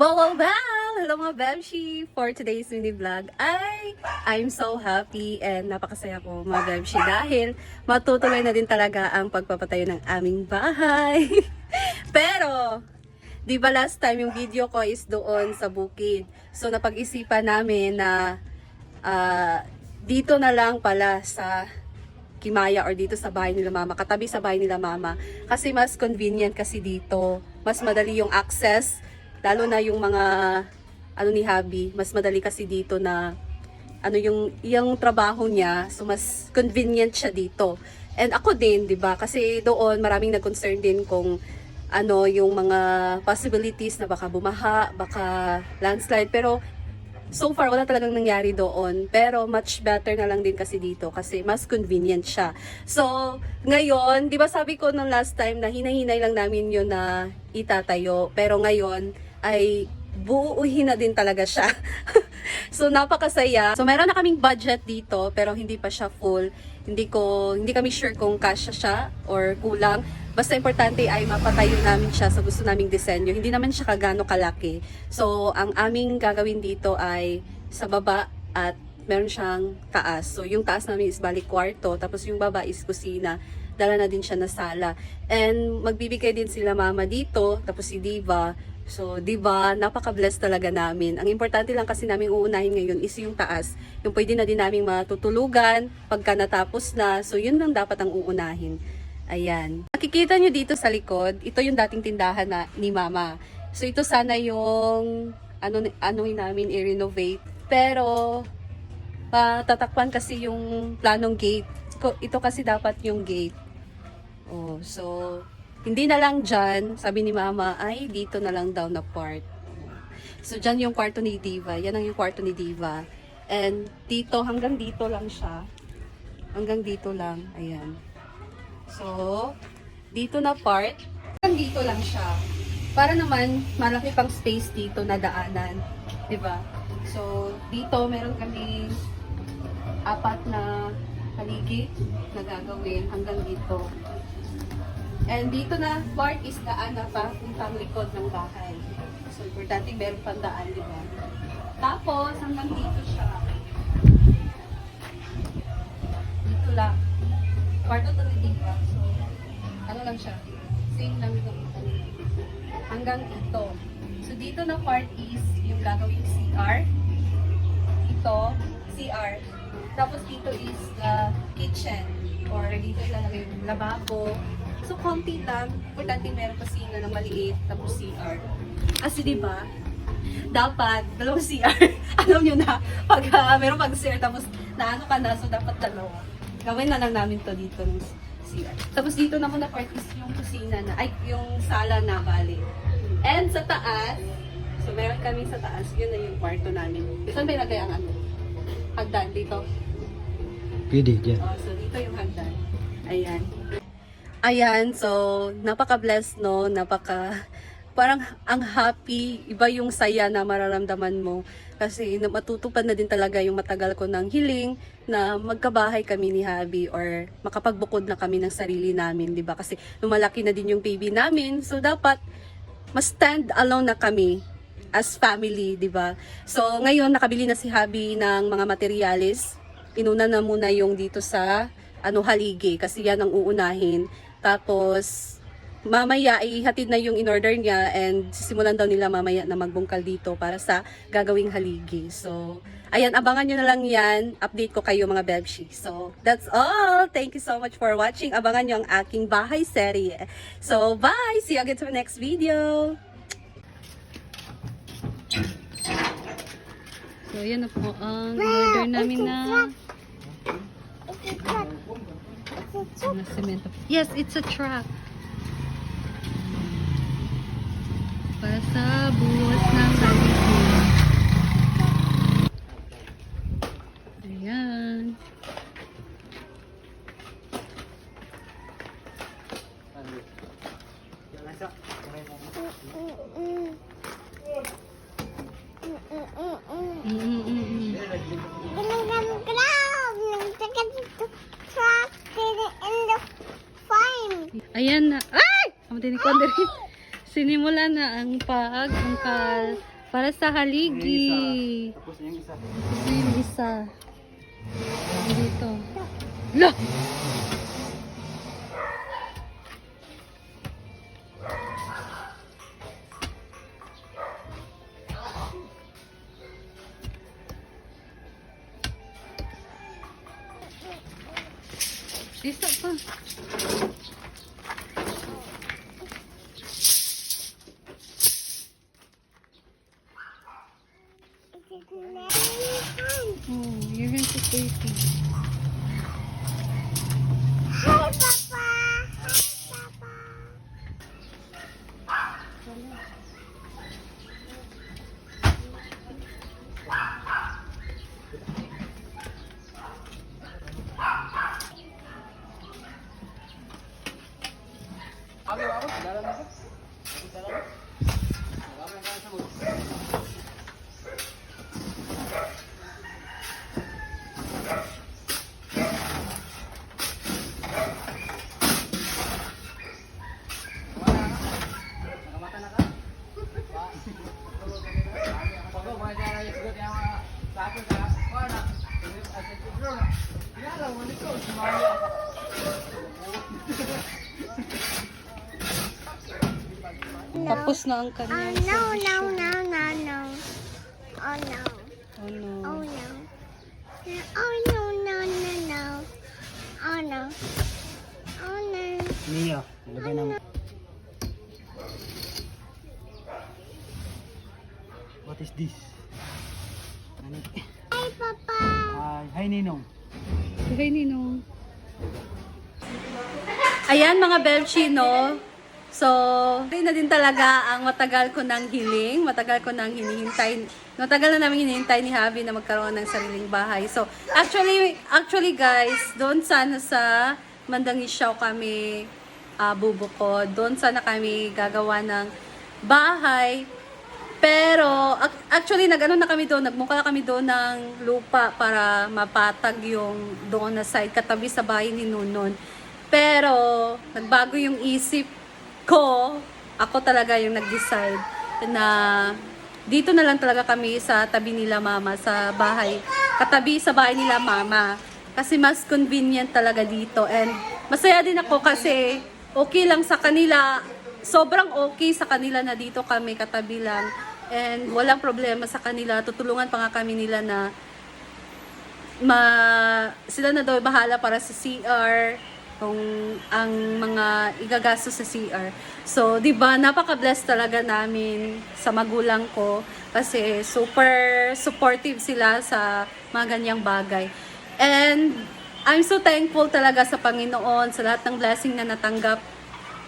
Wow, wow, wow! Hello mga Bebshi! For today's mini vlog ay I'm so happy and napakasaya ko mga Bebshi dahil matutuloy na din talaga ang pagpapatayo ng aming bahay. Pero, di ba last time yung video ko is doon sa bukid. So napag-isipan namin na dito na lang pala sa Kimaya or dito sa bahay nila mama, katabi sa bahay nila mama. Kasi mas convenient kasi dito. Mas madali yung access. Lalo na yung mga ni hubby, mas madali kasi dito na yung trabaho niya, so mas convenient siya dito. And ako din, 'di ba? Kasi doon maraming nag-concern din kung yung mga possibilities na baka bumaha, baka landslide, pero so far wala talagang nangyari doon. Pero much better na lang din kasi dito kasi mas convenient siya. So, ngayon, 'di ba sabi ko nung last time na hinahinay lang namin 'yon na itatayo, pero ngayon ay buuhin na din talaga siya. So napakasaya. So meron na kaming budget dito pero hindi pa siya full. Hindi kami sure kung kasya siya or kulang. Basta importante ay mapatayo namin siya sa gusto naming disenyo. Hindi naman siya kagano kalaki. So ang aming gagawin dito ay sa baba at meron siyang taas. So yung taas namin is balik kwarto, tapos yung baba is kusina. Dala na din siya na sala. And magbibigay din sila mama dito, tapos si Diva. So, di ba, napaka-blessed talaga namin. Ang importante lang kasi namin uunahin ngayon is yung taas. Yung pwede na din namin matutulugan pagka natapos na. So, yun lang dapat ang uunahin. Ayan. Nakikita nyo dito sa likod, ito yung dating tindahan ni Mama. So, ito sana yung namin i-renovate. Pero, tatakpan kasi yung planong gate. Ito kasi dapat yung gate. Oh, so hindi na lang dyan, sabi ni Mama, ay dito na lang daw na part. So dyan yung kwarto ni Diva, yan ang yung kwarto ni Diva. And dito, hanggang dito lang siya. Hanggang dito lang, ayan. So, dito na part, hanggang dito lang siya. Para naman, malaki pang space dito na daanan. Diba? So, dito meron kami 4 na haligi na gagawin hanggang dito. And dito na part is daan na pa puntang likod ng bahay. So, importante meron pang daan, di ba? Tapos, hanggang dito siya. Dito lang. Kwarto to dito. So, lang siya. Same lang ito. Hanggang dito. So, dito na part is yung gagawing CR. Ito, CR. Tapos dito is kitchen. Or dito ilalagay yung lababo. So, konti lang. Importante meron kusina na maliit, tapos CR. Kasi diba, dapat, dalawang CR. Alam nyo na, pag meron pag CR, tapos naano ka na, so dapat dalawa. Gawin na lang namin to dito ng CR. Tapos dito naman na part is yung kusina na, ay, yung sala na bali. And sa taas, so meron kami sa taas, yun na yung kwarto namin. Saan ba ilagay ang hagdan dito? Pwede dyan. Oh, so dito yung hagdan. Ayan. Ayan, so napaka-blessed, no? Parang ang happy, iba yung saya na mararamdaman mo. Kasi matutupad na din talaga yung matagal ko ng hiling na magkabahay kami ni Habi or makapagbukod na kami ng sarili namin, di ba? Kasi lumalaki na din yung baby namin, so dapat mas stand alone na kami as family, di ba? So ngayon nakabili na si Habi ng mga materyales. Inuna na muna yung dito sa haligi kasi yan ang uunahin. Tapos, mamaya ihatid na yung in-order niya and sisimulan daw nila mamaya na magbungkal dito para sa gagawing haligi. So, ayan, abangan nyo na lang yan. Update ko kayo mga Bebshi. So, that's all. Thank you so much for watching. Abangan nyo ang aking bahay serye. So, bye! See you again to the next video. So, yan na po ang in-order namin na cemento. Yes, it's a truck. Para sa buwas ng haligi. Ayan. Ayan na. Ay! Kamatay ni Kondere. Sinimula na ang pag-angkal para sa haligi. Tapos na yung isa. Ito yung isa. Dito. Lah! Isa pa. Oh, you're going to take it. Hi, Papa. Hi, Papa. Tapos na ang Oh kanyang no, no, servisyo. no, no, no. Oh no. Oh no. Oh no. Oh no, no, no, no. Oh no. Oh no. Niya. Nilagay na. What is this? Ano? Hi, Papa. Hi, Ninong. Hi, Ninong. Ayan mga Bebshi, no? So, rin na din talaga ang matagal ko ng hiling, matagal ko nang hinihintay, matagal na namin hinihintay ni Javi na magkaroon ng sariling bahay. So, actually guys, doon sana sa Mandangisyaw kami bubukod. Doon sana kami gagawa ng bahay. Pero, actually, nag-ano na kami doon, nagmukha na kami doon ng lupa para mapatag yung doon na side, katabi sa bahay ni Nunon. Pero, nagbago yung isip ko, ako talaga yung nag-decide na dito na lang talaga kami sa tabi nila mama, sa bahay, katabi sa bahay nila mama. Kasi mas convenient talaga dito. And masaya din ako kasi okay lang sa kanila, sobrang okay sa kanila na dito kami katabi lang. And walang problema sa kanila, tutulungan pa nga kami nila na sila na daw bahala para sa CR, kung ang mga igagastos sa CR. So, 'di ba, napaka-blessed talaga namin sa magulang ko kasi super supportive sila sa mga ganyang bagay. And I'm so thankful talaga sa Panginoon sa lahat ng blessing na natanggap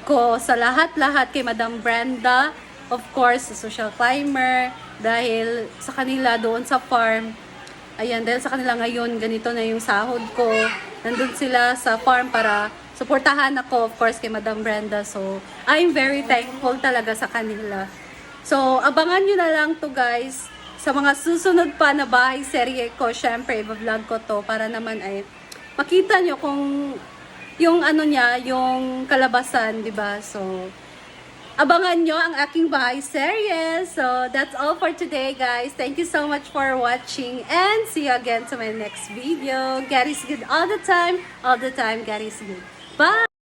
ko, sa lahat-lahat kay Madam Brenda, of course, sa social climber, dahil sa kanila doon sa farm. Ayan, dahil sa kanila ngayon, ganito na yung sahod ko. Nandun sila sa farm para suportahan ako, of course, kay Madam Brenda. So, I'm very thankful talaga sa kanila. So, abangan nyo na lang to guys. Sa mga susunod pa na bahay serye ko, syempre, i-vlog ko to para naman ay makita nyo kung yung ano niya, yung kalabasan, di ba? So, abangan nyo ang aking bahay serye. So, that's all for today, guys. Thank you so much for watching and see you again to my next video. God is good all the time. All the time, God is good. Bye!